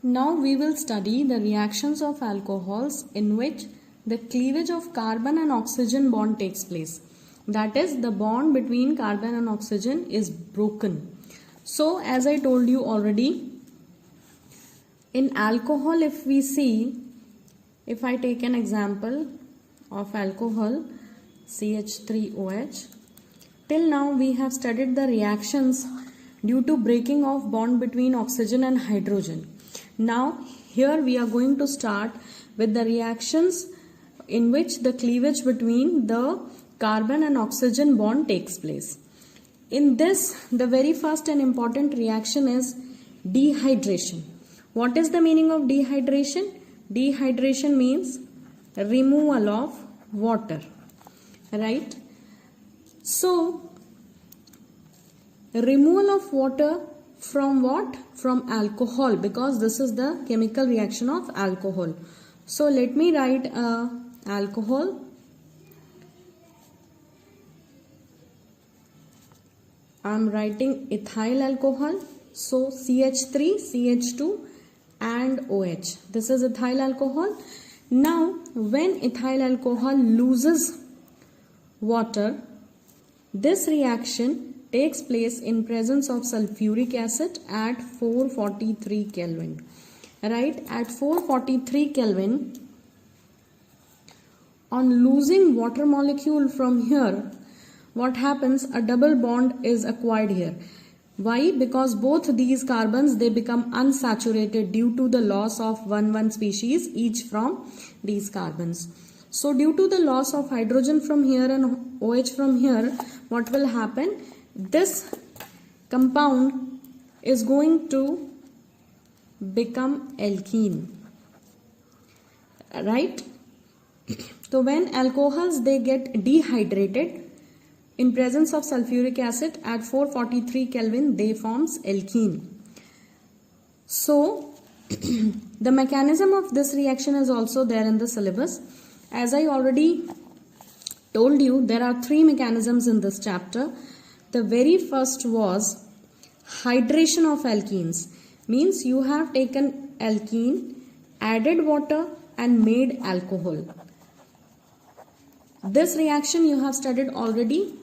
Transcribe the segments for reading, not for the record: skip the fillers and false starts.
Now we will study the reactions of alcohols in which the cleavage of carbon and oxygen bond takes place. That is, the bond between carbon and oxygen is broken. So as I told you already, in alcohol, if we see, if I take an example of alcohol CH3OH, till now we have studied the reactions due to breaking of bond between oxygen and hydrogen. Now here we are going to start with the reactions in which the cleavage between the carbon and oxygen bond takes place. In this, the very first and important reaction is dehydration. What is the meaning of dehydration? Dehydration means removal of water, right? So removal of water from what? From alcohol, because this is the chemical reaction of alcohol. So let me write alcohol. I am writing ethyl alcohol. So CH3, CH2 and OH. This is ethyl alcohol. Now when ethyl alcohol loses water, this reaction takes place in presence of sulfuric acid at 443 Kelvin. Right? At 443 Kelvin, on losing water molecule from here, what happens? A double bond is acquired here. Why? Because both these carbons, they become unsaturated due to the loss of 1 species each from these carbons. So due to the loss of hydrogen from here and OH from here, what will happen? This compound is going to become alkene, right? So when alcohols, they get dehydrated in presence of sulfuric acid at 443 Kelvin, they forms alkene. So the mechanism of this reaction is also there in the syllabus. As I already told you, there are 3 mechanisms in this chapter. The very first was hydration of alkenes. Means you have taken alkene, added water and made alcohol. This reaction you have studied already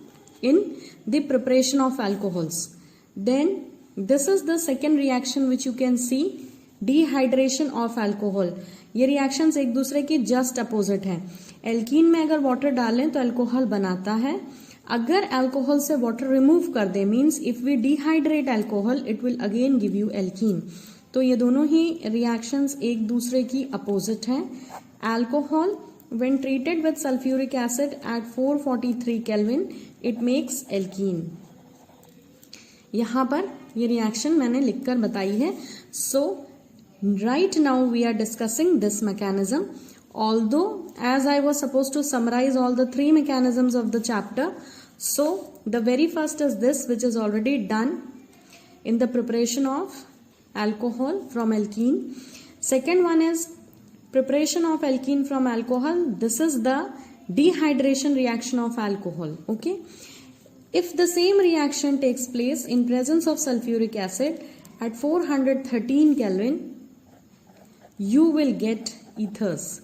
in the preparation of alcohols. Then this is the second reaction which you can see, dehydration of alcohol. ये reactions एक दूसरे की just opposite हैं. Alkene में अगर water डालें तो alcohol बनाता है. अगर alcohol से water remove कर दे, means if we dehydrate alcohol, it will again give you alkene. तो ये दोनों ही reactions एक दूसरे की opposite हैं. Alcohol when treated with sulfuric acid at 443 Kelvin, it makes alkene. यहाँ पर ये reaction मैंने लिखकर बताई है. So right now we are discussing this mechanism. Although as I was supposed to summarize all the 3 mechanisms of the chapter, so the very first is this, which is already done in the preparation of alcohol from alkene. Second one is preparation of alkene from alcohol. This is the dehydration reaction of alcohol. Okay. If the same reaction takes place in presence of sulfuric acid at 413 Kelvin, you will get ethers.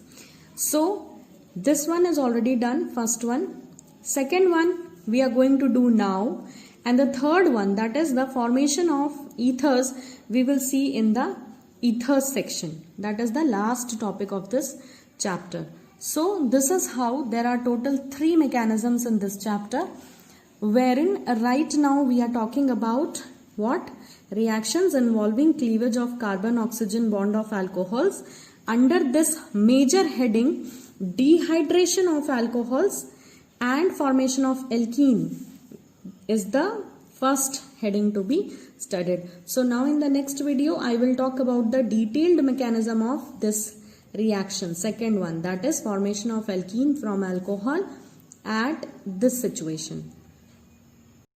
So this one is already done, first one. Second one we are going to do now, and the third one, that is the formation of ethers, we will see in the ethers section. That is the last topic of this chapter. So this is how there are total 3 mechanisms in this chapter, wherein right now we are talking about what? Reactions involving cleavage of carbon-oxygen bond of alcohols. Under this major heading, dehydration of alcohols and formation of alkene is the first heading to be studied. So now in the next video, I will talk about the detailed mechanism of this reaction. Second one, that is formation of alkene from alcohol at this situation.